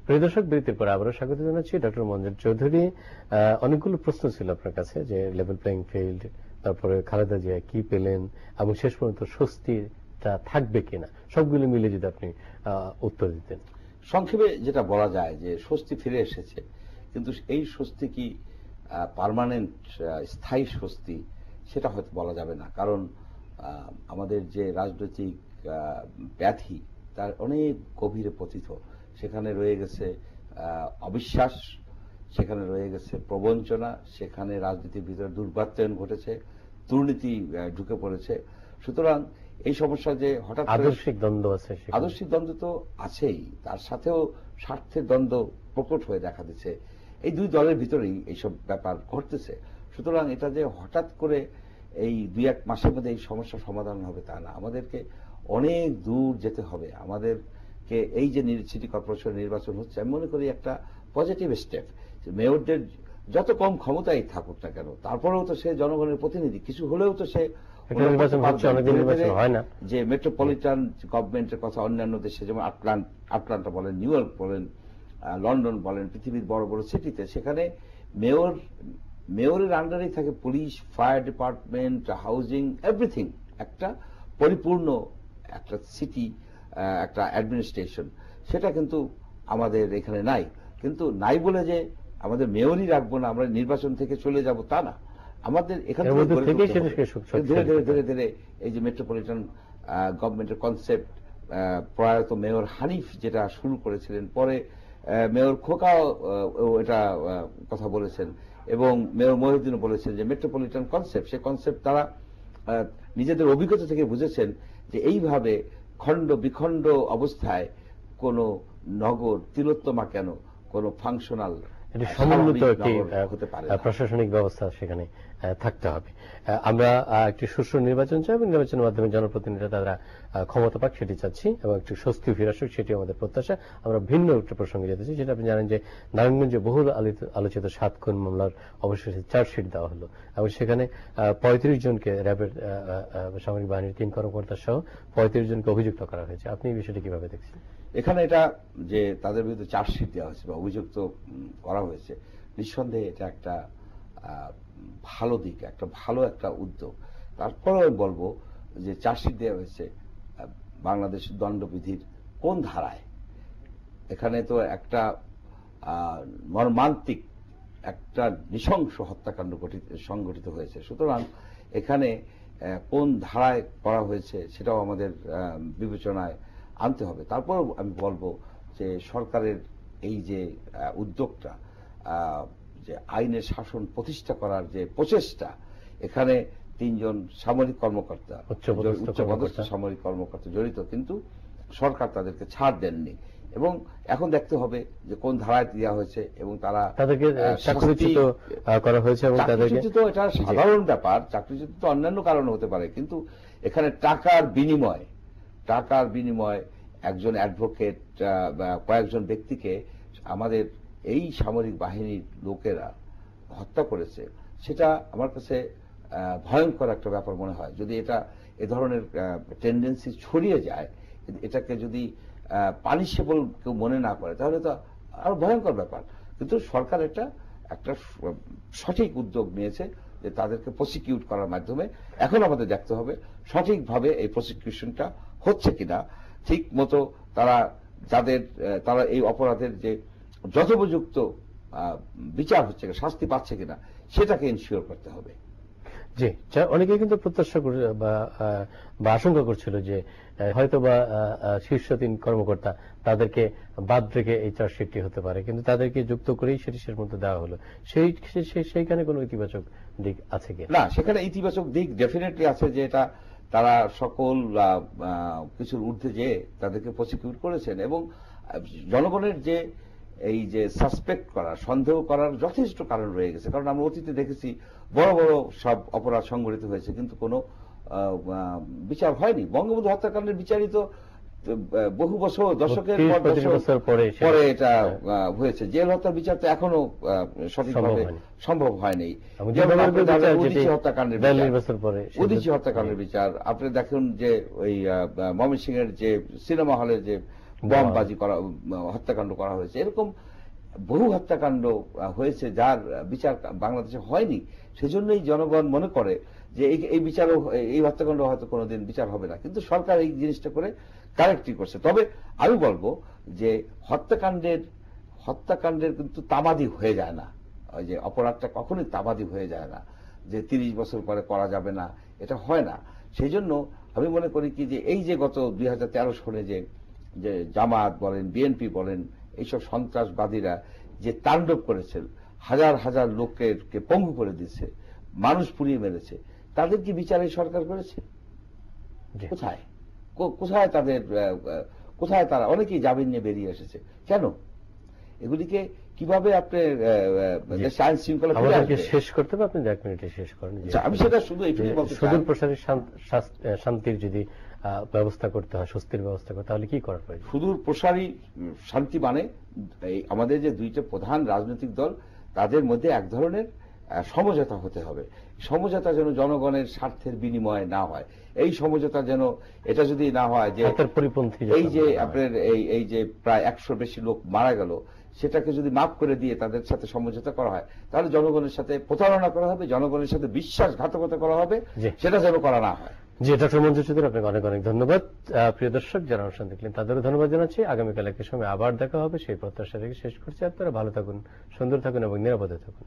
প্রিয় দর্শক, বিরতির পর আবারও স্বাগত জানাচ্ছি ডক্টর মঞ্জুর চৌধুরী। অনেকগুলো প্রশ্ন ছিল আপনার কাছে, যে লেভেল প্লেইং ফিল্ড, তারপরে খালেদা জিয়া কি পেলেন এবং শেষ পর্যন্ত স্বস্তিটা থাকবে কিনা, সবগুলো মিলে যদি আপনি উত্তর দিতেন। সংক্ষেপে যেটা বলা যায় যে স্বস্তি ফিরে এসেছে, কিন্তু এই স্বস্তি কি পার্মানেন্ট স্থায়ী স্বস্তি সেটা হয়তো বলা যাবে না। কারণ আমাদের যে রাজনৈতিক ব্যাধি তার অনেক গভীরে পতিত। সেখানে রয়ে গেছে অবিশ্বাস, সেখানে রয়ে গেছে প্রবঞ্চনা, সেখানে রাজনীতির ভিতরে দুর্বৃত্তায়ন ঘটেছে, দুর্নীতি ঢুকে পড়েছে। সুতরাং এই সমস্যা যে হঠাৎ আদর্শিক দ্বন্দ্ব আছে, আদর্শিক দ্বন্দ্ব তো আছেই, তার সাথেও স্বার্থের দ্বন্দ্ব প্রকট হয়ে দেখা দিচ্ছে। এই দুই দলের ভিতরেই এইসব ব্যাপার ঘটতেছে। সুতরাং এটা যে হঠাৎ করে এই 2-1 মাসের মধ্যে এই সমস্যার সমাধান হবে তা না, আমাদেরকে অনেক দূর যেতে হবে। আমাদেরকে এই যে সিটি কর্পোরেশন নির্বাচন হচ্ছে, আমি মনে করি একটা পজিটিভ স্টেপ। মেয়রদের যত কম ক্ষমতাই থাকুক না কেন, তারপরেও তো সে জনগণের প্রতিনিধি, কিছু হলেও তো সে যে মেট্রোপলিটন গভর্নমেন্টের কথা অন্যান্য দেশে, যেমন আটলান্টা বলেন, নিউ ইয়র্ক বলেন, লন্ডন বলেন, পৃথিবীর বড় বড় সিটিতে, সেখানে মেয়রের আন্ডারেই থাকে police, fire department, housing, everything. একটা পরিপূর্ণ একটা সিটি, একটা অ্যাডমিনিস্ট্রেশন, সেটা কিন্তু আমাদের এখানে নাই। কিন্তু নাই বলে যে আমাদের মেয়রই রাখবো না, আমরা নির্বাচন থেকে চলে যাব তা না। আমাদের এখান থেকে ধীরে ধীরে ধীরে ধীরে এই যে মেট্রোপলিটন গভর্নমেন্টের কনসেপ্ট, প্রয়াত মেয়র হানিফ যেটা শুরু করেছিলেন, পরে মেয়র খোকাও এটা কথা বলেছেন, এবং মেয়র মহিউদ্দিনও বলেছেন যে মেট্রোপলিটন কনসেপ্ট, সে কনসেপ্ট তারা নিজেদের অভিজ্ঞতা থেকে বুঝেছেন যে এইভাবে খণ্ড বিখণ্ড অবস্থায় কোন নগর, তিলোত্তমা কেন, কোন ফাংশনাল সমন্বিত একটি প্রশাসনিক ব্যবস্থা সেখানে থাকতে হবে। আমরা একটি সুষ্ঠু নির্বাচন চাই এবং নির্বাচনের মাধ্যমে জনপ্রতিনিধিরা তারা ক্ষমতা পাক সেটি চাচ্ছি, এবং একটি স্বস্তি ফিরে আসুক সেটি আমাদের প্রত্যাশা। আমরা ভিন্ন একটা প্রসঙ্গে যেতেছি, যেটা আপনি জানেন যে নারায়ণগঞ্জে বহুল আলোচিত 7 খুন মামলার অবশেষে চার্জশিট দেওয়া হলো, এবং সেখানে 35 জনকে র্যাবের সামরিক বাহিনীর 3 কর্মকর্তা সহ 35 জনকে অভিযুক্ত করা হয়েছে। আপনি এই বিষয়টি কিভাবে দেখছেন? এখানে এটা যে তাদের বিরুদ্ধে চার্জশিট দেওয়া হয়েছে বা অভিযুক্ত করা হয়েছে, নিঃসন্দেহে এটা একটা ভালো দিক, একটা ভালো একটা উদ্যোগ। তারপরেও আমি বলবো যে চার্জশিট দেওয়া হয়েছে বাংলাদেশ দণ্ডবিধির কোন ধারায়? এখানে তো একটা মর্মান্তিক একটা নৃশংস হত্যাকাণ্ড সংঘটিত হয়েছে। সুতরাং এখানে কোন ধারায় করা হয়েছে সেটাও আমাদের বিবেচনায় আনতে হবে। তারপর আমি বলবো যে সরকারের এই যে উদ্যোগটা, যে আইনের শাসন প্রতিষ্ঠা করার যে প্রচেষ্টা, এখানে 3 জন সামরিক কর্মকর্তা, উচ্চপদস্থ সামরিক কর্মকর্তা জড়িত, কিন্তু সরকার তাদেরকে ছাড় দেননি। এবং এখন দেখতে হবে যে কোন ধারায় দেওয়া হয়েছে, এবং তাদেরকে চাকরিচ্যুত করা হয়েছে। এবং চাকরিচ্যুত এটা সাধারণ ব্যাপার, চাকরিচ্যুত তো অন্যান্য কারণে হতে পারে, কিন্তু এখানে টাকার বিনিময় একজন অ্যাডভোকেট বা কয়েকজন ব্যক্তিকে আমাদের এই সামরিক বাহিনীর লোকেরা হত্যা করেছে। সেটা আমার কাছে ভয়ঙ্কর একটা ব্যাপার মনে হয়। যদি এটা এ ধরনের টেন্ডেন্সি ছড়িয়ে যায়, এটাকে যদি পানিশেবল কেউ মনে না করে, তাহলে তো আরো ভয়ঙ্কর ব্যাপার। কিন্তু সরকার একটা সঠিক উদ্যোগ নিয়েছে যে তাদেরকে প্রসিকিউট করার মাধ্যমে। এখন আমাদের দেখতে হবে সঠিকভাবে এই প্রসিকিউশনটা হচ্ছে কিনা, ঠিক মতো তারা এই অপরাধের যে যথোপযুক্ত বিচার হচ্ছে, শাস্তি পাচ্ছে কিনা, সেটাকে ইনশিওর করতে হবে। জি, অনেকে কিন্তু প্রত্যাশা বা আশঙ্কা করছিল যে হয়তো বা শীর্ষ 3 কর্মকর্তা তাদেরকে বাদ রেখে এই চার্জশিটটি হতে পারে, কিন্তু তাদেরকে যুক্ত করেই সেটি শেষ মধ্যে দেওয়া হলো। সেইখানে কোনো ইতিবাচক দিক আছে কি না? সেখানে ইতিবাচক দিক ডেফিনেটলি আছে, যে এটা তারা সকল কিছুর ঊর্ধ্বে যে তাদেরকে প্রসিকিউট করেছেন, এবং জনগণের যে এই যে সাসপেক্ট করার, সন্দেহ করার যথেষ্ট কারণ রয়ে গেছে। কারণ আমরা অতীতে দেখেছি বড় বড় সব অপরাধ সংঘটিত হয়েছে, কিন্তু কোনো বিচার হয়নি। বঙ্গবন্ধু হত্যাকাণ্ডের বিচারই তো বহু বছর, দশকের পরে এটা হয়েছে। জেল হত্যার বিচার তো এখনো সঠিকভাবে সম্ভব হয়নি। উদীচী হত্যাকাণ্ডের বিচার আপনি দেখুন, যে ওই ময়মনসিংহের যে সিনেমা হলে যে বোমবাজি করা, হত্যাকাণ্ড করা হয়েছে, এরকম বহু হত্যাকাণ্ড হয়েছে যার বিচার বাংলাদেশে হয়নি। সেজন্যই জনগণ মনে করে যে এই বিচারও, এই হত্যাকাণ্ড হয়তো কোনোদিন বিচার হবে না, কিন্তু সরকার এই জিনিসটা করে কারেক্টই করছে। তবে আমি বলবো যে হত্যাকাণ্ডের কিন্তু তামাদি হয়ে যায় না, ওই যে অপরাধটা কখনোই তামাদি হয়ে যায় না যে 30 বছর পরে করা যাবে না, এটা হয় না। সেই জন্য আমি মনে করি কি যে এই যে গত 2013 সালে যে জামাত বলেন, বিএনপি বলেন, এইসব সন্ত্রাসবাদীরা যে তাণ্ডব করেছে, হাজার হাজার লোককে পঙ্গু করে দিয়েছে, মানুষ পুড়িয়ে মেরেছে, তাদের কি বিচার এই সরকার করেছে? কোথায় কোথায় তাদের, কোথায় তারা? অনেকেই জামিন নিয়ে বেরিয়ে এসেছে, কেন? এগুলিকে কিভাবে আপনি আইন শৃঙ্খলা শেষ করতে হবে? আপনি 1 মিনিটে শেষ করেন। আমি সেটা শুধু এইটুকু বলতে চাই, সুদূর প্রসারী শান্তির যদি ব্যবস্থা করতে হয়, স্বস্তির ব্যবস্থা করতে, তাহলে কি করা প্রয়োজন? সুদূর প্রসারী শান্তি মানে আমাদের যে দুইটা প্রধান রাজনৈতিক দল, তাদের মধ্যে এক ধরনের সমঝোতা হতে হবে। সমঝোতা যেন জনগণের স্বার্থের বিনিময়ে না হয়। এই সমঝোতা যেন, এটা যদি না হয় যে পরিপন্থী, এই যে আপনার এই যে প্রায় 100 বেশি লোক মারা গেল, সেটাকে যদি মাফ করে দিয়ে তাদের সাথে সমঝোতা করা হয়, তাহলে জনগণের সাথে প্রতারণা করা হবে, জনগণের সাথে বিশ্বাসঘাতকতা করা হবে, সেটা যেন করা না হয়। জি, ডক্টর মঞ্জুর চৌধুরী, আপনাকে অনেক অনেক ধন্যবাদ। প্রিয় দর্শক, যারা অনুষ্ঠান দেখলেন তাদেরও ধন্যবাদ জানাচ্ছি। আগামীকাল একই সময় আবার দেখা হবে সেই প্রত্যাশা থেকে শেষ করছি। আপনারা ভালো থাকুন, সুন্দর থাকুন এবং নিরাপদে থাকুন।